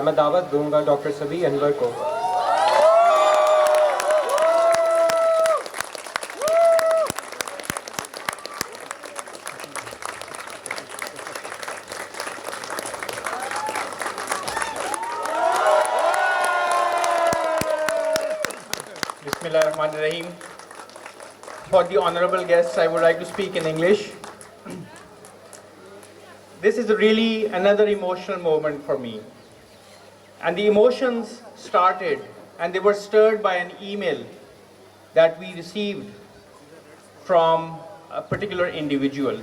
मैं दावत दूंगा डॉक्टर सबीह अनवर को। Bismillahirrahmanirrahim. For the honorable guests, I would like to speak in English. This is really another emotional moment for me. And the emotions started and they were stirred by an email that we received from a particular individual.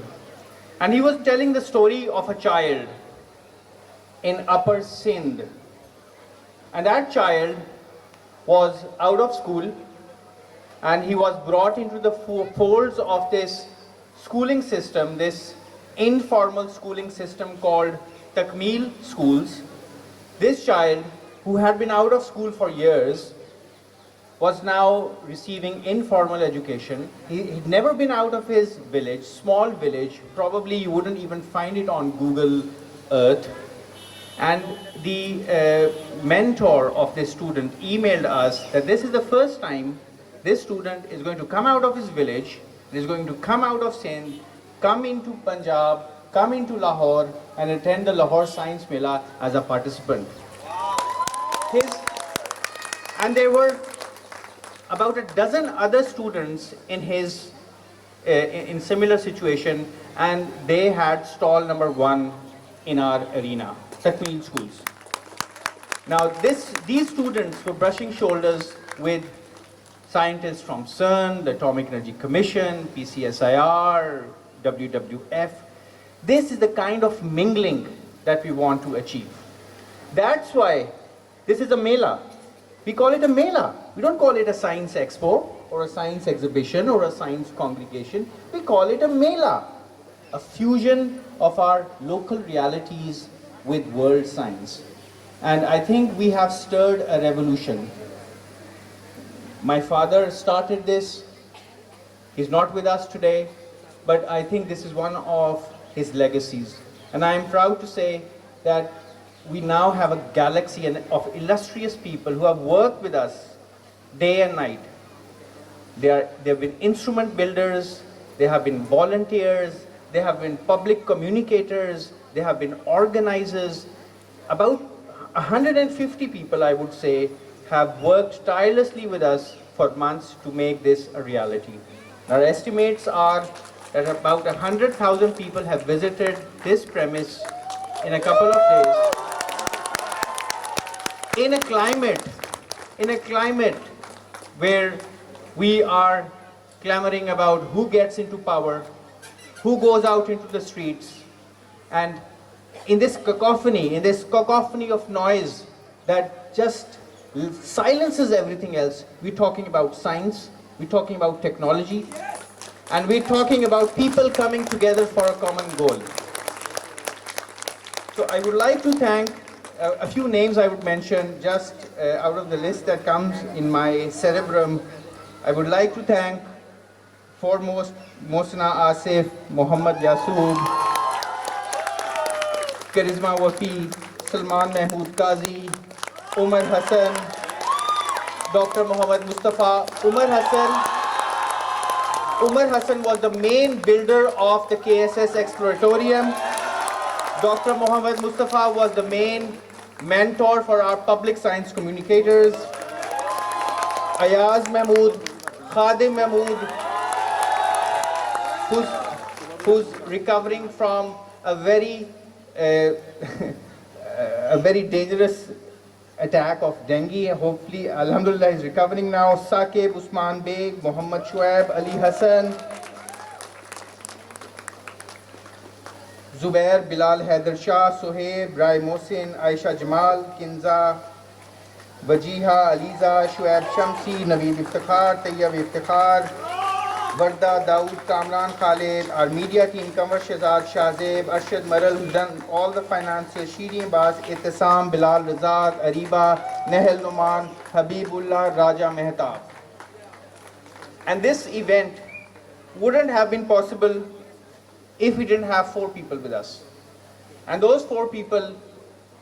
And he was telling the story of a child in Upper Sindh. And that child was out of school and he was brought into the folds of this schooling system, this informal schooling system called Takmeel schools. This child, who had been out of school for years, was now receiving informal education. He'd never been out of his village, small village, probably you wouldn't even find it on Google Earth. And the mentor of this student emailed us that this is the first time this student is going to come out of his village, is going to come out of Sindh, come into Punjab, come into Lahore and attend the Lahore Science Mela as a participant. And there were about a dozen other students in similar situation, and they had stall number 1 in our arena, Takmeel schools. Now these students were brushing shoulders with scientists from CERN, the Atomic Energy Commission, PCSIR, WWF. This is the kind of mingling that we want to achieve. That's why this is a Mela. We call it a Mela. We don't call it a science expo or a science exhibition or a science congregation. We call it a Mela, a fusion of our local realities with world science. And I think we have stirred a revolution. My father started this. He's not with us today, but I think this is one of his legacies. And I am proud to say that we now have a galaxy of illustrious people who have worked with us day and night. They've been instrument builders, they have been volunteers, they have been public communicators, they have been organizers. About 150 people, I would say, have worked tirelessly with us for months to make this a reality. Our estimates are that about 100,000 people have visited this premise in a couple of days. In a climate where we are clamoring about who gets into power, who goes out into the streets, and in this cacophony of noise that just silences everything else, we're talking about science, we're talking about technology, and we're talking about people coming together for a common goal. So I would like to thank a few names I would mention just out of the list that comes in my cerebrum. I would like to thank foremost Mohsina Asif, Muhammad Yasood, Karizma Wafi, Salman Mahmood Qazi, Umar Hassan, Dr. Muhammad Mustafa. Umar Hassan was the main builder of the KSS Exploratorium. Dr. Muhammad Mustafa was the main mentor for our public science communicators. Ayaz Mahmood, Khadim Mahmood, who's recovering from a very dangerous attack of dengue. Hopefully, alhamdulillah, is recovering now. Saqib, Usman Beg, Muhammad Shuaib, Ali Hassan, Zubair, Bilal Haider Shah, Sohaib, Rai Mohsin, Aisha Jamal, Kinza, Wajiha, Aliza, Shuaib Shamsi, Naveed Iftikhar, Tayyab Iftikhar, Varda, Dawood, Kamran, Khalid, our media team, Kamar Shahzad, Shahzeb, Arshad Maral, who's done all the finances, Shireen Baz, Ittisam, Bilal Razak, Ariba, Nehel Numan, Habibullah, Raja Mehtab. And this event wouldn't have been possible if we didn't have 4 people with us. And those 4 people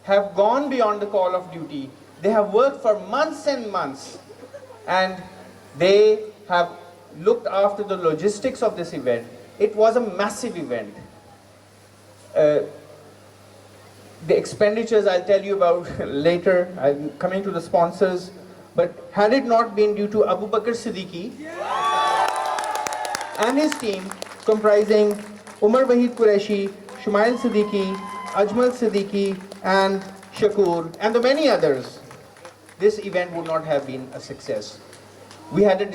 have gone beyond the call of duty. They have worked for months and months, and they have looked after the logistics of this event. It was a massive event. The expenditures I'll tell you about later. I'm coming to the sponsors. But had it not been due to Abu Bakr Siddiqui and his team, comprising Umar Wahid Qureshi, Shumail Siddiqui, Ajmal Siddiqui, and Shakur, and the many others, this event would not have been a success. We had a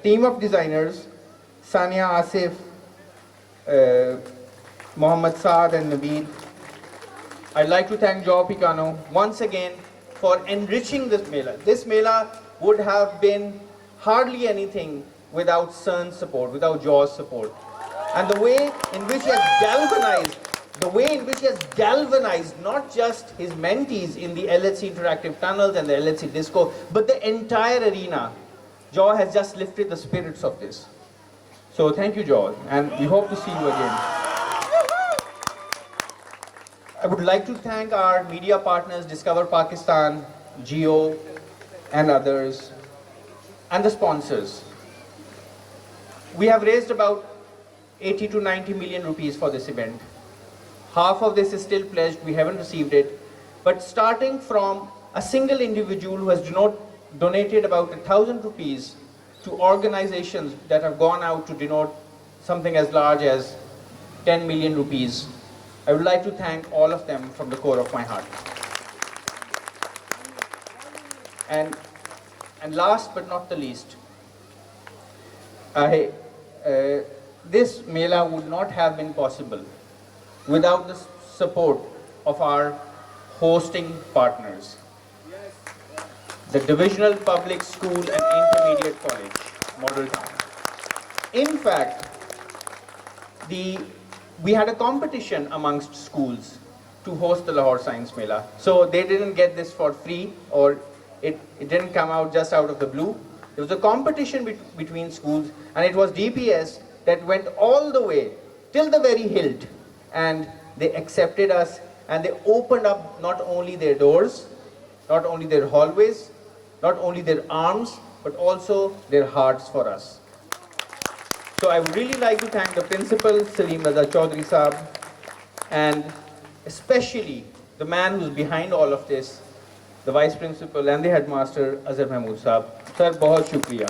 team of designers, Sania Asif, Mohammad Saad and Naveed. I'd like to thank Joe Picano once again for enriching this Mela. This Mela would have been hardly anything without CERN's support, without Joe's support. And the way in which he has galvanized not just his mentees in the LHC interactive tunnels and the LHC disco, but the entire arena. Joe has just lifted the spirits of this. So thank you, Joe, and we hope to see you again. I would like to thank our media partners, Discover Pakistan, Geo, and others, and the sponsors. We have raised about 80 to 90 million rupees for this event. Half of this is still pledged, we haven't received it. But starting from a single individual who has donated about 1,000 rupees to organizations that have gone out to denote something as large as 10 million rupees, I would like to thank all of them from the core of my heart. And last but not the least, this Mela would not have been possible without the support of our hosting partners, the Divisional Public School and Intermediate College, Model Town. In fact, we had a competition amongst schools to host the Lahore Science Mela. So they didn't get this for free, or it didn't come out just out of the blue. There was a competition between schools, and it was DPS that went all the way till the very hilt, and they accepted us, and they opened up not only their doors, not only their hallways, not only their arms, but also their hearts for us. So I would really like to thank the principal, Salim Raza Chaudhry Saab, and especially the man who's behind all of this, the vice principal and the headmaster, Azhar Mahmood Saab. Sir, bahut shukriya.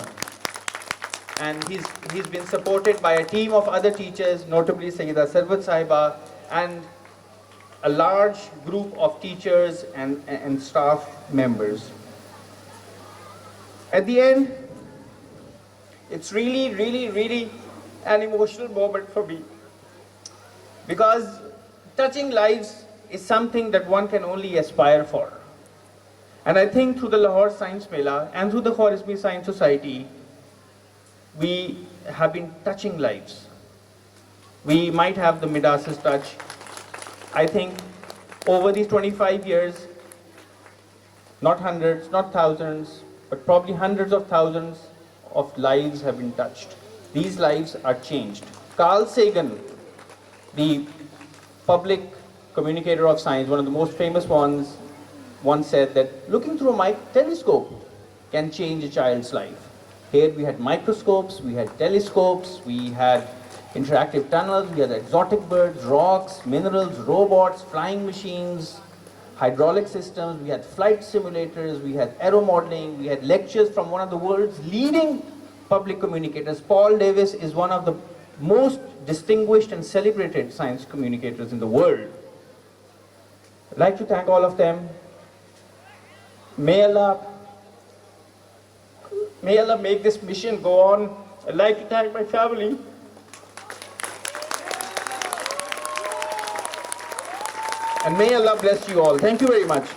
And he's been supported by a team of other teachers, notably Sayyida Sarwat Sahiba, and a large group of teachers and staff members. At the end, it's really an emotional moment for me, because touching lives is something that one can only aspire for. And I think through the Lahore Science Mela and through the Khwarizmi Science Society, we have been touching lives. We might have the Midas's touch. I think over these 25 years, not hundreds, not thousands, but probably hundreds of thousands of lives have been touched. These lives are changed. Carl Sagan, the public communicator of science, one of the most famous ones, once said that looking through a telescope can change a child's life. Here we had microscopes, we had telescopes, we had interactive tunnels, we had exotic birds, rocks, minerals, robots, flying machines, hydraulic systems, we had flight simulators, we had aero modeling, we had lectures from one of the world's leading public communicators. Paul Davis is one of the most distinguished and celebrated science communicators in the world. I'd like to thank all of them. May Allah make this mission go on. I'd like to thank my family. And may Allah bless you all. Thank you very much.